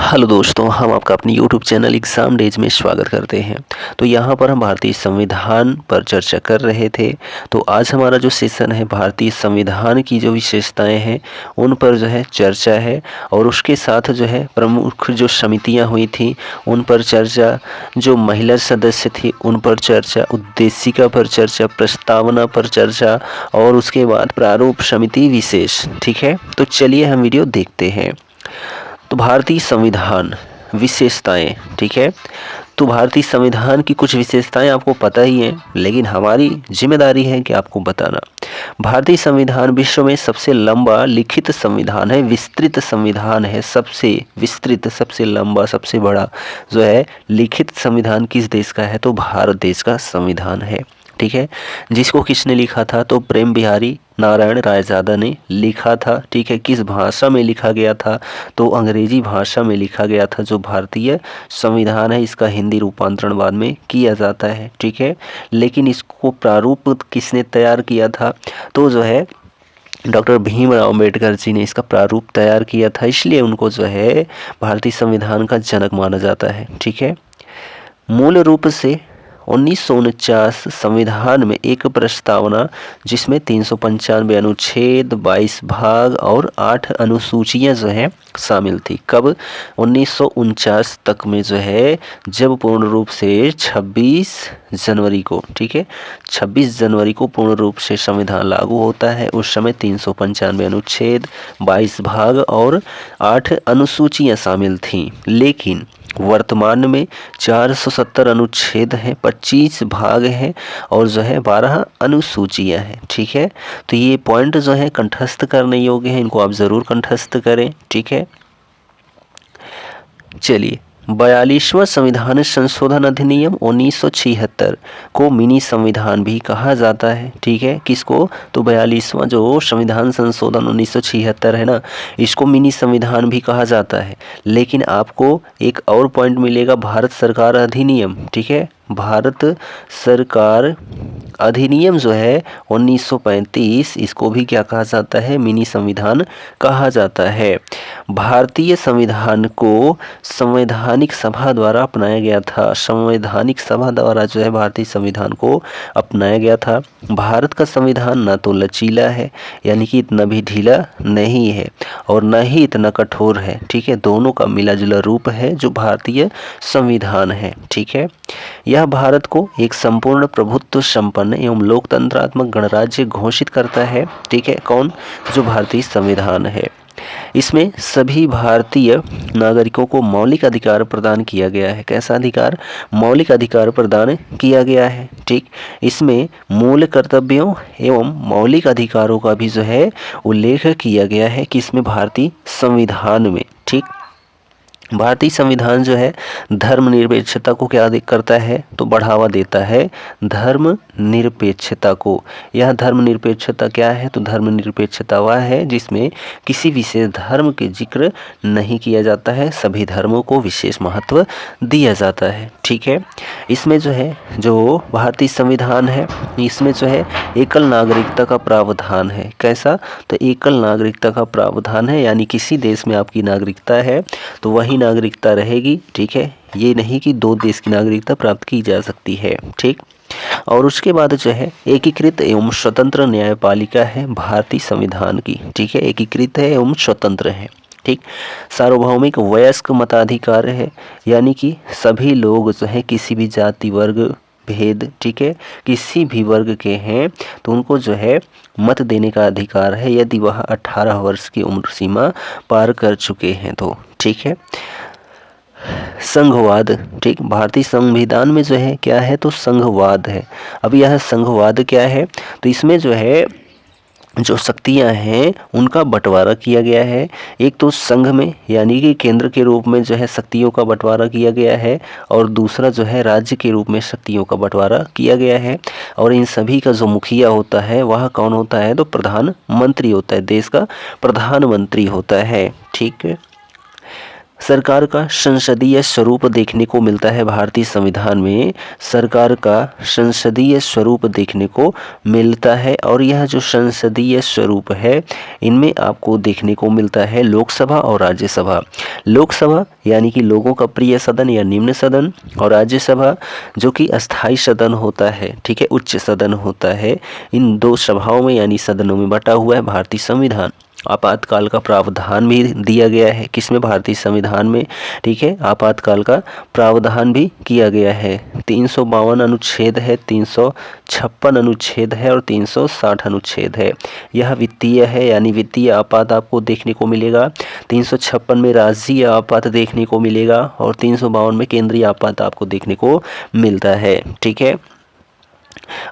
Hello दोस्तों, हम आपका अपनी यूट्यूब चैनल एग्ज़ाम डेज में स्वागत करते हैं। तो यहाँ पर हम भारतीय संविधान पर चर्चा कर रहे थे। तो आज हमारा जो सेशन है भारतीय संविधान की जो विशेषताएं हैं उन पर जो है चर्चा है, और उसके साथ जो है प्रमुख जो समितियाँ हुई थी उन पर चर्चा, जो महिला सदस्य थी उन पर चर्चा, उद्देशिका पर चर्चा, प्रस्तावना पर चर्चा और उसके बाद प्रारूप समिति विशेष। ठीक है, तो चलिए हम वीडियो देखते हैं। तो भारतीय संविधान विशेषताएं, ठीक है। तो भारतीय संविधान की कुछ विशेषताएं आपको पता ही हैं, लेकिन हमारी जिम्मेदारी है कि आपको बताना। भारतीय संविधान विश्व में सबसे लंबा लिखित संविधान है, विस्तृत संविधान है, सबसे विस्तृत, सबसे लंबा, सबसे बड़ा जो है लिखित संविधान किस देश का है? तो भारत देश का संविधान है। ठीक है, जिसको किसने लिखा था? तो प्रेम बिहारी नारायण रायजादा ने लिखा था। ठीक है, किस भाषा में लिखा गया था? तो अंग्रेजी भाषा में लिखा गया था। जो भारतीय संविधान है इसका हिंदी रूपांतरण बाद में किया जाता है। ठीक है, लेकिन इसको प्रारूप किसने तैयार किया था? तो जो है डॉक्टर भीमराव अम्बेडकर जी ने इसका प्रारूप तैयार किया था, इसलिए उनको जो है भारतीय संविधान का जनक माना जाता है। ठीक है, मूल रूप से 1949 संविधान में एक प्रस्तावना जिसमें 395 अनुच्छेद, 22 भाग और 8 अनुसूचियां जो है शामिल थी। कब? 1949 तक में जो है, जब पूर्ण रूप से 26 जनवरी को, ठीक है, 26 जनवरी को पूर्ण रूप से संविधान लागू होता है। उस समय 395 अनुच्छेद, 22 भाग और 8 अनुसूचियां शामिल थीं, लेकिन वर्तमान में 470 अनुच्छेद हैं, 25 भाग हैं और जो है 12 अनुसूचियां हैं। ठीक है, तो ये पॉइंट जो है कंठस्थ करने योग्य है, इनको आप ज़रूर कंठस्थ करें। ठीक है, चलिए 42वां संविधान संशोधन अधिनियम 1976 को मिनी संविधान भी कहा जाता है। ठीक है, किसको? तो 42वां जो संविधान संशोधन 1976 है ना, इसको मिनी संविधान भी कहा जाता है। लेकिन आपको एक और पॉइंट मिलेगा, भारत सरकार अधिनियम। ठीक है, भारत सरकार अधिनियम जो है 1935, इसको भी क्या कहा जाता है? मिनी संविधान कहा जाता है। भारतीय संविधान को संवैधानिक सभा द्वारा अपनाया गया था। संवैधानिक सभा द्वारा जो है भारतीय संविधान को अपनाया गया था। भारत का संविधान न तो लचीला है, यानी कि इतना भी ढीला नहीं है, और न ही इतना कठोर है। ठीक है, दोनों का मिला जुला रूप है जो भारतीय संविधान है। ठीक है, यह भारत को एक संपूर्ण प्रभुत्व संपन्न एवं लोकतंत्रात्मक गणराज्य घोषित करता है। ठीक है, कौन? जो भारतीय संविधान है। इसमें सभी भारतीय नागरिकों को मौलिक अधिकार प्रदान किया गया है। कैसा अधिकार? मौलिक अधिकार प्रदान किया गया है। ठीक, इसमें मूल कर्तव्यों एवं मौलिक अधिकारों का भी जो है उल्लेख किया गया है कि इसमें भारतीय संविधान में। ठीक, भारतीय संविधान जो है धर्मनिरपेक्षता को क्या करता है? तो बढ़ावा देता है धर्मनिरपेक्षता को। यह धर्मनिरपेक्षता क्या है? तो धर्मनिरपेक्षता वह है जिसमें किसी विशेष धर्म के जिक्र नहीं किया जाता है, सभी धर्मों को विशेष महत्व दिया जाता है। ठीक है, इसमें जो है जो भारतीय संविधान है इसमें जो है एकल नागरिकता का प्रावधान है। कैसा? तो एकल नागरिकता का प्रावधान है, यानी किसी देश में आपकी नागरिकता है तो वही नागरिकता रहेगी। ठीक है, ये नहीं कि दो देश की नागरिकता प्राप्त की जा सकती है। ठीक, और उसके बाद जो है एकीकृत एवं स्वतंत्र न्यायपालिका है भारतीय संविधान की। ठीक है, एकीकृत है एवं स्वतंत्र है। ठीक, सार्वभौमिक वयस्क मताधिकार है, यानी कि सभी लोग जो है किसी भी जाति वर्ग भेद, ठीक है, किसी भी वर्ग के हैं तो उनको जो है मत देने का अधिकार है, यदि वह 18 वर्ष की उम्र सीमा पार कर चुके हैं तो। ठीक है, संघवाद। ठीक, भारतीय संविधान में जो है क्या है? तो संघवाद है। अब यह संघवाद क्या है? तो इसमें जो है जो शक्तियां हैं उनका बंटवारा किया गया है। एक तो संघ में, यानी कि केंद्र के रूप में जो है शक्तियों का बंटवारा किया गया है, और दूसरा जो है राज्य के रूप में शक्तियों का बंटवारा किया गया है। और इन सभी का जो मुखिया होता है वह कौन होता है? तो प्रधानमंत्री होता है, देश का प्रधानमंत्री होता है। ठीक है, सरकार का संसदीय स्वरूप देखने को मिलता है भारतीय संविधान में। सरकार का संसदीय स्वरूप देखने को मिलता है और यह जो संसदीय स्वरूप है इनमें आपको देखने को मिलता है लोकसभा और राज्यसभा। लोकसभा यानी कि लोगों का प्रिय सदन या निम्न सदन, और राज्यसभा जो कि अस्थायी सदन होता है, ठीक है, उच्च सदन होता है। इन दो सभाओं में यानी सदनों में बटा हुआ है भारतीय संविधान। आपातकाल का प्रावधान भी दिया गया है किसमें, भारतीय संविधान में, ठीक है। आपातकाल का प्रावधान भी किया गया है। 352 अनुच्छेद है, 356 अनुच्छेद है और 360 अनुच्छेद है। यह वित्तीय है यानी वित्तीय आपात आपको देखने को मिलेगा। 356 में राष्ट्रीय आपात देखने को मिलेगा और 352 में केंद्रीय आपात आपको देखने को मिलता है, ठीक है।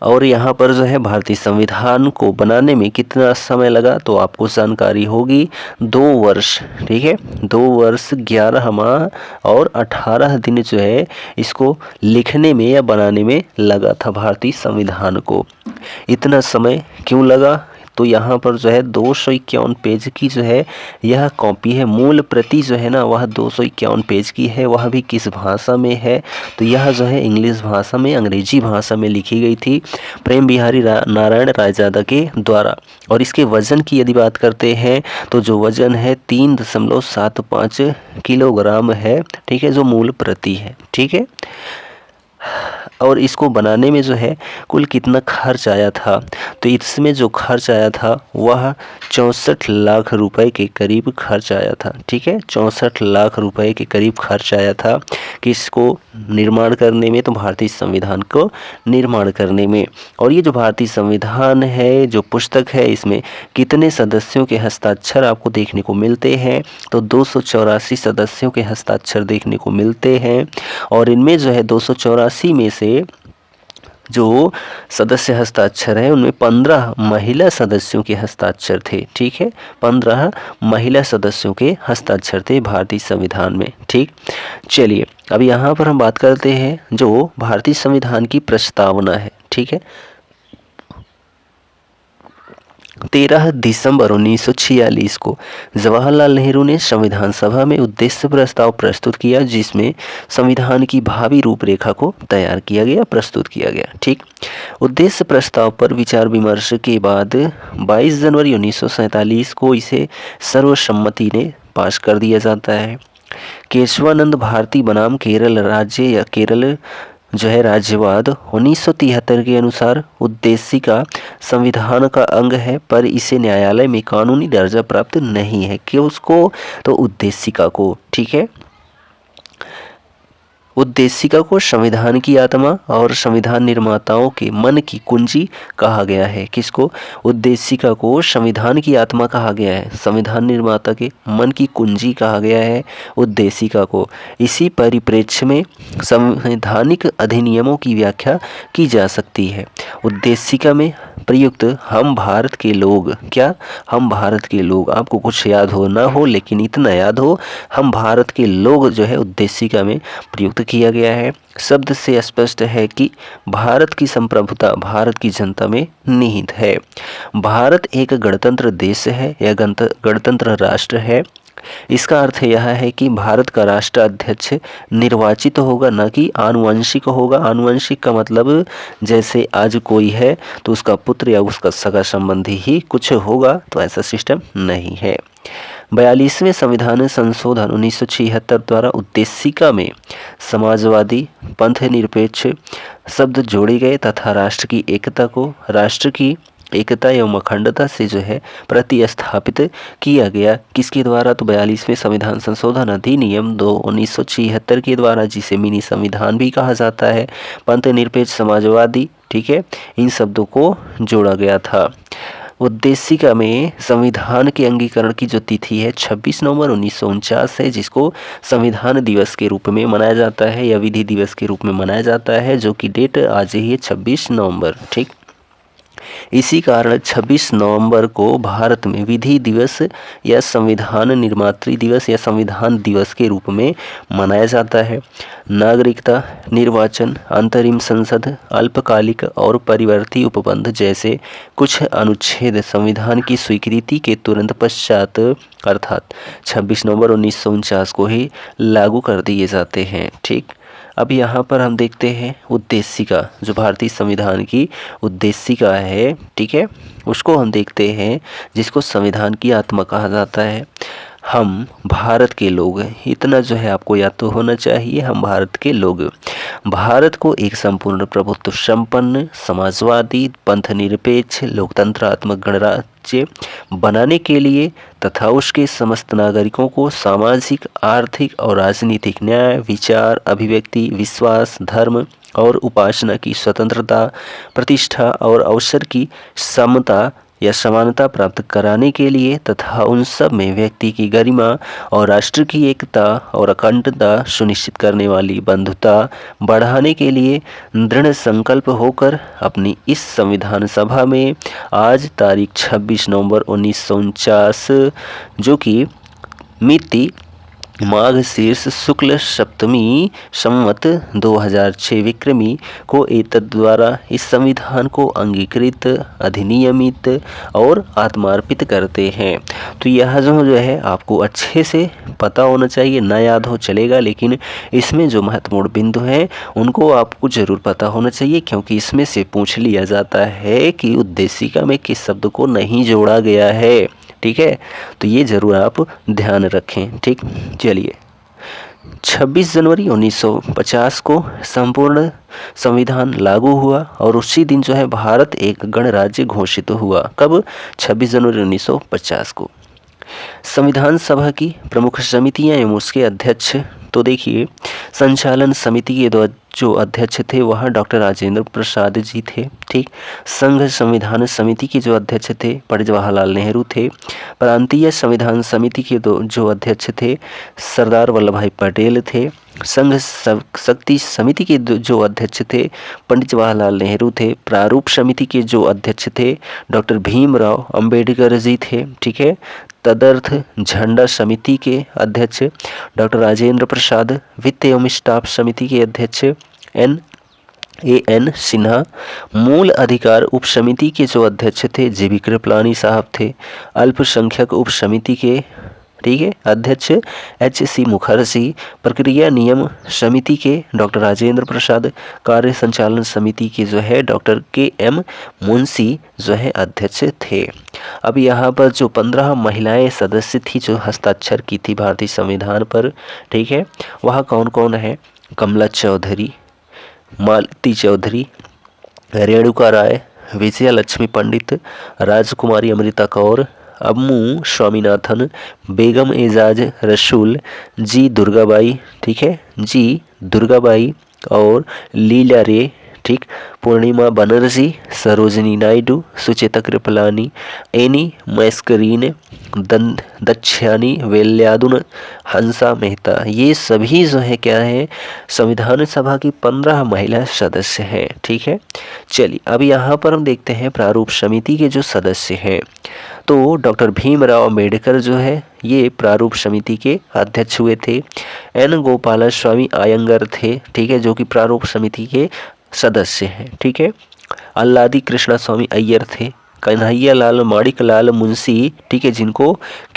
और यहाँ पर जो है भारतीय संविधान को बनाने में कितना समय लगा तो आपको जानकारी होगी, 2 वर्ष, ठीक है। 2 वर्ष 11 माह और 18 दिन जो है इसको लिखने में या बनाने में लगा था भारतीय संविधान को। इतना समय क्यों लगा तो यहाँ पर जो है 251 पेज की जो है यह कॉपी है। मूल प्रति जो है ना वह 251 पेज की है। वह भी किस भाषा में है तो यह जो है इंग्लिश भाषा में, अंग्रेजी भाषा में लिखी गई थी प्रेम बिहारी नारायण रायजादा के द्वारा। और इसके वजन की यदि बात करते हैं तो जो वजन है 3.75 किलोग्राम है, ठीक है, जो मूल प्रति है, ठीक है। और इसको बनाने में जो है कुल कितना खर्च आया था तो इसमें जो खर्च आया था वह 64 लाख रुपए के करीब खर्च आया था, ठीक है। 64 लाख रुपए के करीब खर्च आया था किसको निर्माण करने में तो भारतीय संविधान को निर्माण करने में। और ये जो भारतीय संविधान है जो पुस्तक है इसमें कितने सदस्यों के हस्ताक्षर आपको देखने को मिलते हैं तो 284 सदस्यों के हस्ताक्षर देखने को मिलते हैं। और इनमें जो है 284 में से जो सदस्य हस्ताक्षर हैं उनमें 15 महिला सदस्यों के हस्ताक्षर थे, ठीक है। 15 महिला सदस्यों के हस्ताक्षर थे भारतीय संविधान में, ठीक। चलिए अब यहाँ पर हम बात करते हैं जो भारतीय संविधान की प्रस्तावना है, ठीक है। 13 दिसंबर 1946 को जवाहरलाल नेहरू ने संविधान सभा में उद्देश्य प्रस्ताव प्रस्तुत किया जिसमें संविधान की भावी रूपरेखा को तैयार किया गया, प्रस्तुत किया गया, ठीक। उद्देश्य प्रस्ताव पर विचार विमर्श के बाद 22 जनवरी 1947 को इसे सर्वसम्मति ने पास कर दिया जाता है। केशवानंद भारती बनाम केरल राज्य या केरल जो है राज्यवाद 1973 के अनुसार उद्देशिका संविधान का अंग है पर इसे न्यायालय में कानूनी दर्जा प्राप्त नहीं है कि उसको तो उद्देशिका को, ठीक है। उद्देशिका को संविधान की आत्मा और संविधान निर्माताओं के मन की कुंजी कहा गया है। किसको, उद्देशिका को संविधान की आत्मा कहा गया है, संविधान निर्माता के मन की कुंजी कहा गया है उद्देशिका को। इसी परिप्रेक्ष्य में संवैधानिक अधिनियमों की व्याख्या की जा सकती है। उद्देशिका में प्रयुक्त हम भारत के लोग, क्या, हम भारत के लोग, आपको कुछ याद हो ना हो लेकिन इतना याद हो, हम भारत के लोग जो है उद्देशिका में प्रयुक्त किया गया है। शब्द से स्पष्ट है कि भारत की संप्रभुता भारत की जनता में निहित है। भारत एक गणतंत्र देश है या गणतंत्र राष्ट्र है। इसका अर्थ यह है कि भारत का राष्ट्राध्यक्ष निर्वाचित होगा, न कि आनुवंशिक होगा। आनुवंशिक का मतलब जैसे आज कोई है तो उसका पुत्र या उसका सगा संबंधी ही कुछ होगा, तो ऐसा सिस्टम नहीं है। 42वें संविधान संशोधन 1976 द्वारा उद्देशिका में समाजवादी, पंथ निरपेक्ष शब्द जोड़े गए तथा राष्ट्र की एकता एवं अखंडता से जो है प्रतिस्थापित किया गया। किसके द्वारा तो 42वें संविधान संशोधन अधिनियम 1976 के द्वारा, जिसे मिनी संविधान भी कहा जाता है। पंथ निरपेक्ष, समाजवादी, ठीक है, इन शब्दों को जोड़ा गया था। उद्देशिका में संविधान के अंगीकरण की जो तिथि है 26 नवंबर 1949 है, जिसको संविधान दिवस के रूप में मनाया जाता है या विधि दिवस के रूप में मनाया जाता है, जो कि डेट आज ही है 26 नवंबर, ठीक। इसी कारण 26 नवंबर को भारत में विधि दिवस या संविधान निर्मात्री दिवस या संविधान दिवस के रूप में मनाया जाता है। नागरिकता, निर्वाचन, अंतरिम संसद, अल्पकालिक और परिवर्ती उपबंध जैसे कुछ अनुच्छेद संविधान की स्वीकृति के तुरंत पश्चात अर्थात 26 नवंबर 1949 को ही लागू कर दिए जाते हैं। ठीक, अब यहाँ पर हम देखते हैं उद्देशिका, जो भारतीय संविधान की उद्देशिका है, ठीक है, उसको हम देखते हैं, जिसको संविधान की आत्मा कहा जाता है। हम भारत के लोग हैं, इतना जो है आपको याद तो होना चाहिए, हम भारत के लोग। भारत को एक संपूर्ण प्रभुत्व संपन्न, समाजवादी, पंथ निरपेक्ष, लोकतंत्रात्मक गणराज्य बनाने के लिए तथा उसके समस्त नागरिकों को सामाजिक, आर्थिक और राजनीतिक न्याय, विचार, अभिव्यक्ति, विश्वास, धर्म और उपासना की स्वतंत्रता, प्रतिष्ठा और अवसर की समता या समानता प्राप्त कराने के लिए तथा उन सब में व्यक्ति की गरिमा और राष्ट्र की एकता और अखंडता सुनिश्चित करने वाली बंधुता बढ़ाने के लिए दृढ़ संकल्प होकर अपनी इस संविधान सभा में आज तारीख 26 नवंबर 1949 जो कि मिति माघ शीर्ष शुक्ल सप्तमी संवत 2006 विक्रमी को एतद द्वारा इस संविधान को अंगीकृत, अधिनियमित और आत्मार्पित करते हैं। तो यह जो है आपको अच्छे से पता होना चाहिए, ना याद हो चलेगा, लेकिन इसमें जो महत्वपूर्ण बिंदु हैं उनको आपको जरूर पता होना चाहिए, क्योंकि इसमें से पूछ लिया जाता है कि उद्देशिका में किस शब्द को नहीं जोड़ा गया है। ठीक है, तो ये जरूर आप ध्यान रखें। ठीक, चलिए 26 जनवरी 1950 को संपूर्ण संविधान लागू हुआ और उसी दिन जो है भारत एक गणराज्य घोषित हुआ। कब? 26 जनवरी 1950 को। संविधान सभा की प्रमुख समितियां एवं उसके अध्यक्ष, तो देखिए संचालन समिति के जो अध्यक्ष थे वह डॉक्टर राजेंद्र प्रसाद जी थे। ठीक, संघ संविधान समिति के जो अध्यक्ष थे पंडित जवाहरलाल नेहरू थे। प्रांतीय संविधान समिति के जो अध्यक्ष थे सरदार वल्लभ भाई पटेल थे। संघ शक्ति समिति के जो अध्यक्ष थे पंडित जवाहरलाल नेहरू थे। प्रारूप समिति के जो अध्यक्ष थे डॉक्टर भीमराव अंबेडकर जी थे। ठीक है, तदर्थ झंडा समिति के अध्यक्ष डॉक्टर राजेंद्र प्रसाद, वित्त एवं स्टाफ समिति के अध्यक्ष एन सिन्हा, मूल अधिकार उप समिति के जो अध्यक्ष थे जीवी कृपलानी साहब थे। अल्पसंख्यक उप समिति के, ठीक है, अध्यक्ष HC मुखर्जी, प्रक्रिया नियम समिति के डॉक्टर राजेंद्र प्रसाद, कार्य संचालन समिति के जो है डॉक्टर KM मुंशी जो है अध्यक्ष थे। अब यहाँ पर जो 15 महिलाएं सदस्य थी जो हस्ताक्षर की थी भारतीय संविधान पर, ठीक है, वह कौन कौन है? कमला चौधरी, मालती चौधरी, रेणुका राय, विजया लक्ष्मी पंडित, राजकुमारी अमृता कौर, अम्मू स्वामीनाथन, बेगम एजाज रसूल, जी दुर्गाबाई, ठीक है, जी दुर्गाबाई और लीला रे, ठीक, पूर्णिमा बनर्जी, सरोजिनी नायडू, सुचेता कृपलानी, एनी मैस्करीन, दक्षानी वेल्यादुन, हंसा मेहता, ये सभी जो है क्या है संविधान सभा की 15 महिला सदस्य हैं। ठीक है, चलिए अब यहाँ पर हम देखते हैं प्रारूप समिति के जो सदस्य हैं। तो डॉक्टर भीमराव अंबेडकर जो है ये प्रारूप समिति के अध्यक्ष हुए थे। N गोपालस्वामी अयंगर थे, ठीक है, जो कि प्रारूप समिति के सदस्य हैं। ठीक है, अल्लादी कृष्णा स्वामी अय्यर थे। कन्हैया लाल माणिक लाल मुंशी, ठीक है, जिनको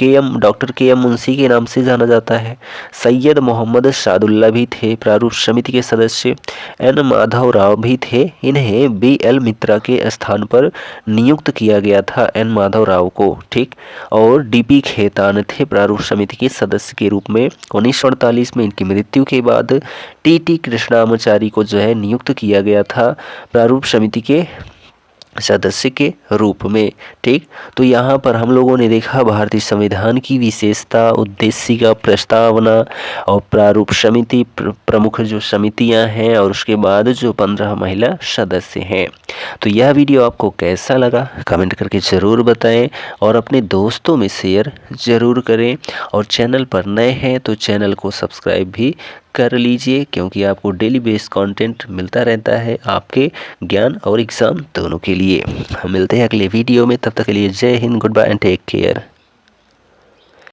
डॉक्टर KM मुंशी के नाम से जाना जाता है। सैयद मोहम्मद सादुल्ला भी थे प्रारूप समिति के सदस्य। N माधव राव भी थे। इन्हें BL मित्रा के स्थान पर नियुक्त किया गया था, N माधव राव को। ठीक, और DP खेतान थे प्रारूप समिति के सदस्य के रूप में। 1948 में इनकी मृत्यु के बाद TT कृष्णामाचारी को जो है नियुक्त किया गया था प्रारूप समिति के सदस्य के रूप में। ठीक, तो यहाँ पर हम लोगों ने देखा भारतीय संविधान की विशेषता, उद्देशिका, प्रस्तावना और प्रारूप समिति, प्रमुख जो समितियाँ हैं, और उसके बाद जो 15 महिला सदस्य हैं। तो यह वीडियो आपको कैसा लगा कमेंट करके ज़रूर बताएं और अपने दोस्तों में शेयर ज़रूर करें, और चैनल पर नए हैं तो चैनल को सब्सक्राइब भी कर लीजिए, क्योंकि आपको डेली बेस्ड कंटेंट मिलता रहता है आपके ज्ञान और एग्ज़ाम दोनों के लिए। हम मिलते हैं अगले वीडियो में, तब तक के लिए जय हिंद, goodbye and take care.